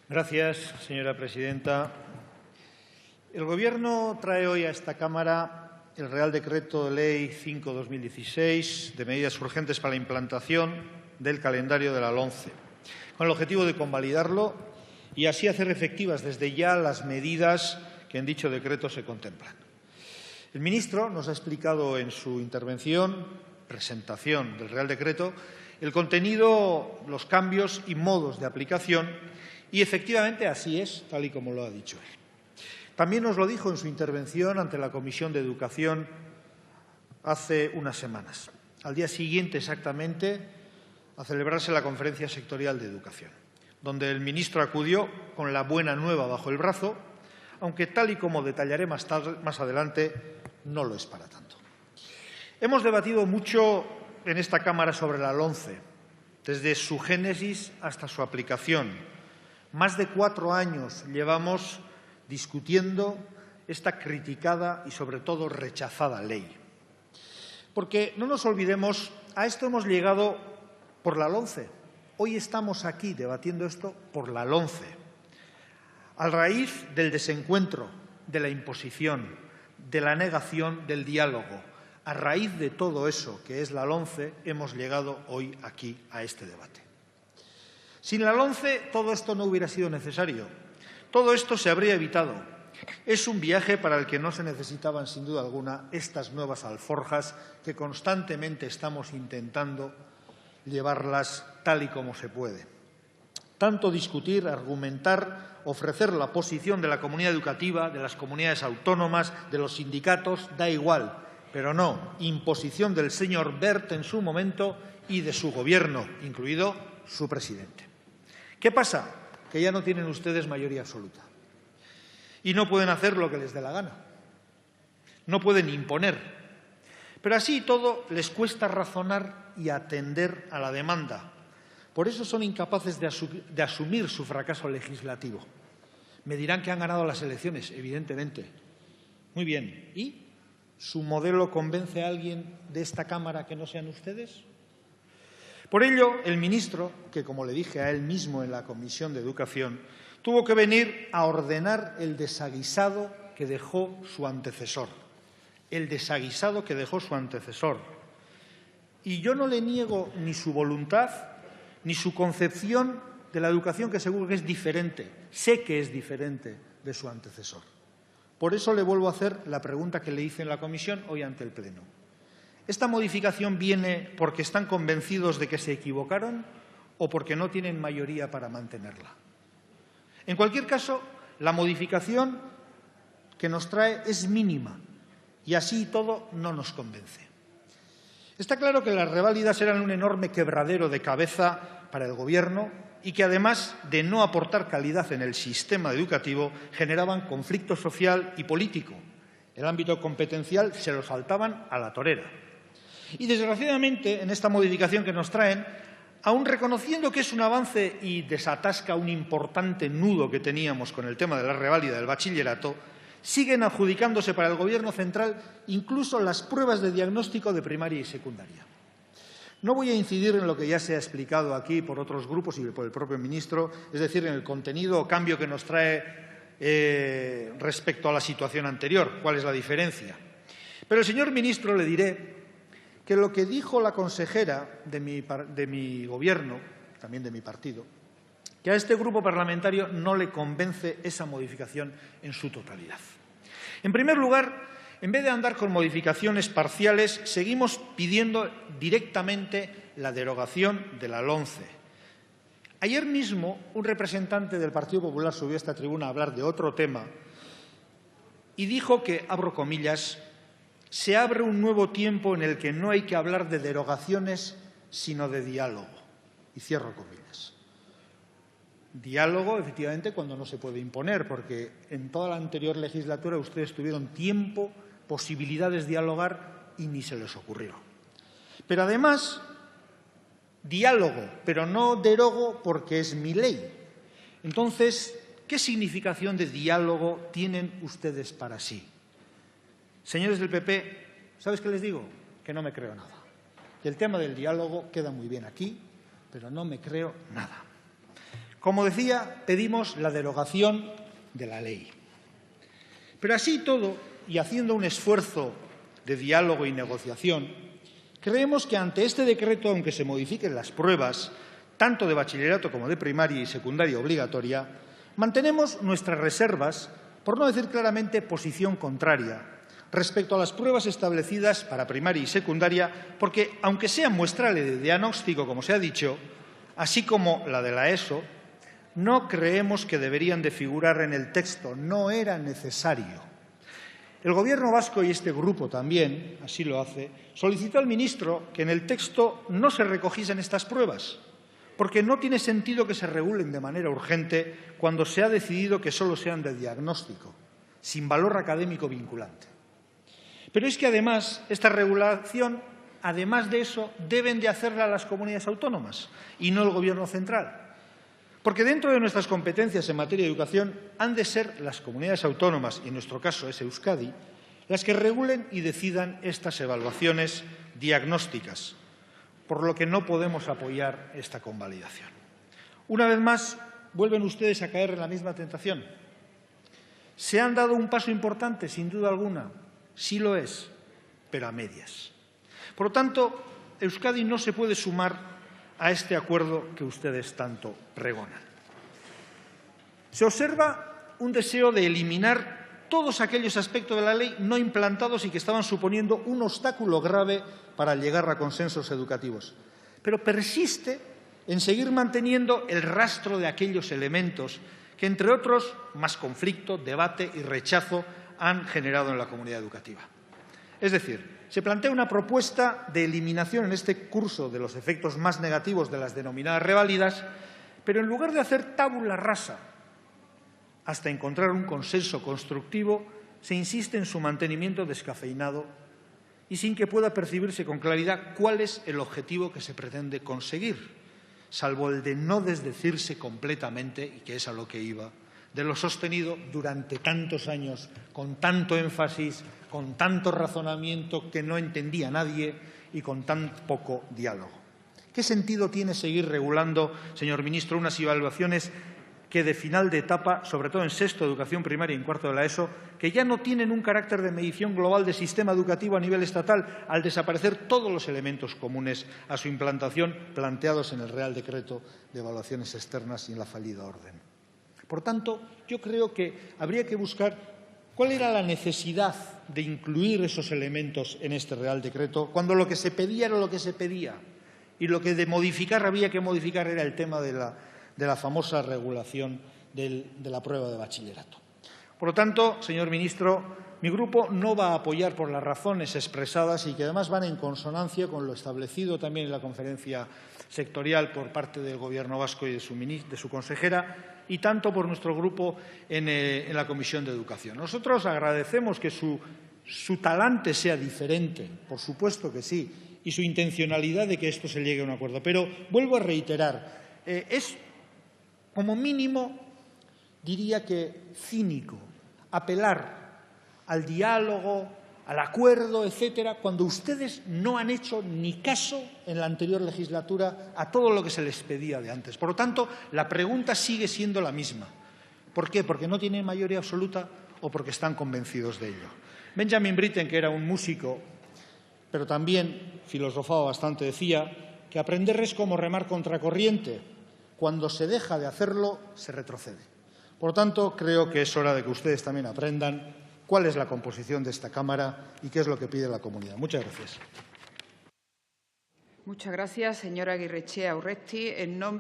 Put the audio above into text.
Gracias, señora presidenta. El Gobierno trae hoy a esta Cámara el Real Decreto Ley 5/2016 de medidas urgentes para la implantación del calendario de la LOMCE, con el objetivo de convalidarlo y así hacer efectivas desde ya las medidas que en dicho decreto se contemplan. El ministro nos ha explicado en su intervención, presentación del Real Decreto, el contenido, los cambios y modos de aplicación, y efectivamente así es, tal y como lo ha dicho él. También nos lo dijo en su intervención ante la Comisión de Educación hace unas semanas, al día siguiente exactamente a celebrarse la Conferencia Sectorial de Educación, donde el ministro acudió con la buena nueva bajo el brazo, aunque tal y como detallaré más adelante, no lo es para tanto. Hemos debatido mucho en esta Cámara sobre la LOMCE, desde su génesis hasta su aplicación. Más de 4 años llevamos discutiendo esta criticada y, sobre todo, rechazada ley. Porque, no nos olvidemos, a esto hemos llegado por la LOMCE. Hoy estamos aquí debatiendo esto por la LOMCE. A raíz del desencuentro, de la imposición, de la negación del diálogo, a raíz de todo eso que es la LOMCE, hemos llegado hoy aquí a este debate. Sin la LOMCE todo esto no hubiera sido necesario. Todo esto se habría evitado. Es un viaje para el que no se necesitaban, sin duda alguna, estas nuevas alforjas que constantemente estamos intentando llevarlas tal y como se puede. Tanto discutir, argumentar, ofrecer la posición de la comunidad educativa, de las comunidades autónomas, de los sindicatos, da igual, pero no, imposición del señor Wert en su momento y de su Gobierno, incluido su presidente. ¿Qué pasa? Que ya no tienen ustedes mayoría absoluta y no pueden hacer lo que les dé la gana. No pueden imponer. Pero así y todo les cuesta razonar y atender a la demanda. Por eso son incapaces de asumir su fracaso legislativo. Me dirán que han ganado las elecciones, evidentemente. Muy bien. ¿Y su modelo convence a alguien de esta Cámara que no sean ustedes? Por ello, el ministro, que como le dije a él mismo en la Comisión de Educación, tuvo que venir a ordenar el desaguisado que dejó su antecesor. El desaguisado que dejó su antecesor. Y yo no le niego ni su voluntad ni su concepción de la educación, que seguro que es diferente. Sé que es diferente de su antecesor. Por eso le vuelvo a hacer la pregunta que le hice en la comisión hoy ante el Pleno. ¿Esta modificación viene porque están convencidos de que se equivocaron o porque no tienen mayoría para mantenerla? En cualquier caso, la modificación que nos trae es mínima y así y todo no nos convence. Está claro que las reválidas eran un enorme quebradero de cabeza para el Gobierno y que, además de no aportar calidad en el sistema educativo, generaban conflicto social y político. El ámbito competencial se lo saltaban a la torera. Y, desgraciadamente, en esta modificación que nos traen, aun reconociendo que es un avance y desatasca un importante nudo que teníamos con el tema de la reválida del bachillerato, siguen adjudicándose para el Gobierno central incluso las pruebas de diagnóstico de primaria y secundaria. No voy a incidir en lo que ya se ha explicado aquí por otros grupos y por el propio ministro, es decir, en el contenido o cambio que nos trae respecto a la situación anterior, cuál es la diferencia. Pero al señor ministro le diré que lo que dijo la consejera de mi Gobierno, también de mi partido, que a este grupo parlamentario no le convence esa modificación en su totalidad. En primer lugar, en vez de andar con modificaciones parciales, seguimos pidiendo directamente la derogación de la LOMCE. Ayer mismo un representante del Partido Popular subió a esta tribuna a hablar de otro tema y dijo que, abro comillas, se abre un nuevo tiempo en el que no hay que hablar de derogaciones, sino de diálogo. Y cierro comillas. Diálogo, efectivamente, cuando no se puede imponer, porque en toda la anterior legislatura ustedes tuvieron tiempo, posibilidades de dialogar y ni se les ocurrió. Pero además, diálogo, pero no derogo porque es mi ley. Entonces, ¿qué significación de diálogo tienen ustedes para sí? Señores del PP, ¿sabes qué les digo? Que no me creo nada. Que el tema del diálogo queda muy bien aquí, pero no me creo nada. Como decía, pedimos la derogación de la ley. Pero así y todo, y haciendo un esfuerzo de diálogo y negociación, creemos que ante este decreto, aunque se modifiquen las pruebas, tanto de bachillerato como de primaria y secundaria obligatoria, mantenemos nuestras reservas, por no decir claramente posición contraria, respecto a las pruebas establecidas para primaria y secundaria, porque, aunque sean muestrales de diagnóstico, como se ha dicho, así como la de la ESO, no creemos que deberían de figurar en el texto, no era necesario. El Gobierno vasco, y este grupo también, así lo hace, solicitó al ministro que en el texto no se recogiesen estas pruebas, porque no tiene sentido que se regulen de manera urgente cuando se ha decidido que solo sean de diagnóstico, sin valor académico vinculante. Pero es que, además, esta regulación, además de eso, deben de hacerla las comunidades autónomas y no el Gobierno central. Porque dentro de nuestras competencias en materia de educación han de ser las comunidades autónomas, y en nuestro caso es Euskadi, las que regulen y decidan estas evaluaciones diagnósticas, por lo que no podemos apoyar esta convalidación. Una vez más, vuelven ustedes a caer en la misma tentación. ¿Se han dado un paso importante? Sin duda alguna. Sí lo es, pero a medias. Por lo tanto, Euskadi no se puede sumar a este acuerdo que ustedes tanto pregonan. Se observa un deseo de eliminar todos aquellos aspectos de la ley no implantados y que estaban suponiendo un obstáculo grave para llegar a consensos educativos. Pero persiste en seguir manteniendo el rastro de aquellos elementos que, entre otros, más conflicto, debate y rechazo han generado en la comunidad educativa. Es decir, se plantea una propuesta de eliminación en este curso de los efectos más negativos de las denominadas reválidas, pero en lugar de hacer tabula rasa hasta encontrar un consenso constructivo, se insiste en su mantenimiento descafeinado y sin que pueda percibirse con claridad cuál es el objetivo que se pretende conseguir, salvo el de no desdecirse completamente, y que es a lo que iba, de lo sostenido durante tantos años, con tanto énfasis, con tanto razonamiento que no entendía nadie y con tan poco diálogo. ¿Qué sentido tiene seguir regulando, señor ministro, unas evaluaciones que de final de etapa, sobre todo en sexto de educación primaria y en cuarto de la ESO, que ya no tienen un carácter de medición global del sistema educativo a nivel estatal, al desaparecer todos los elementos comunes a su implantación planteados en el Real Decreto de Evaluaciones Externas y en la fallida orden? Por tanto, yo creo que habría que buscar cuál era la necesidad de incluir esos elementos en este Real Decreto, cuando lo que se pedía era lo que se pedía y lo que de modificar había que modificar era el tema de la famosa regulación de la prueba de bachillerato. Por lo tanto, señor ministro, mi grupo no va a apoyar por las razones expresadas y que además van en consonancia con lo establecido también en la conferencia sectorial por parte del Gobierno vasco y de su consejera, y tanto por nuestro grupo en la Comisión de Educación. Nosotros agradecemos que su talante sea diferente, por supuesto que sí, y su intencionalidad de que esto se llegue a un acuerdo. Pero vuelvo a reiterar, es como mínimo, diría que cínico, apelar al diálogo, al acuerdo, etcétera, cuando ustedes no han hecho ni caso en la anterior legislatura a todo lo que se les pedía de antes. Por lo tanto, la pregunta sigue siendo la misma. ¿Por qué? ¿Porque no tienen mayoría absoluta o porque están convencidos de ello? Benjamin Britten, que era un músico, pero también filosofaba bastante, decía que aprender es como remar contracorriente. Cuando se deja de hacerlo, se retrocede. Por lo tanto, creo que es hora de que ustedes también aprendan cuál es la composición de esta Cámara y qué es lo que pide la comunidad. Muchas gracias. Muchas gracias, señora Aguirrechea Urresti. En nombre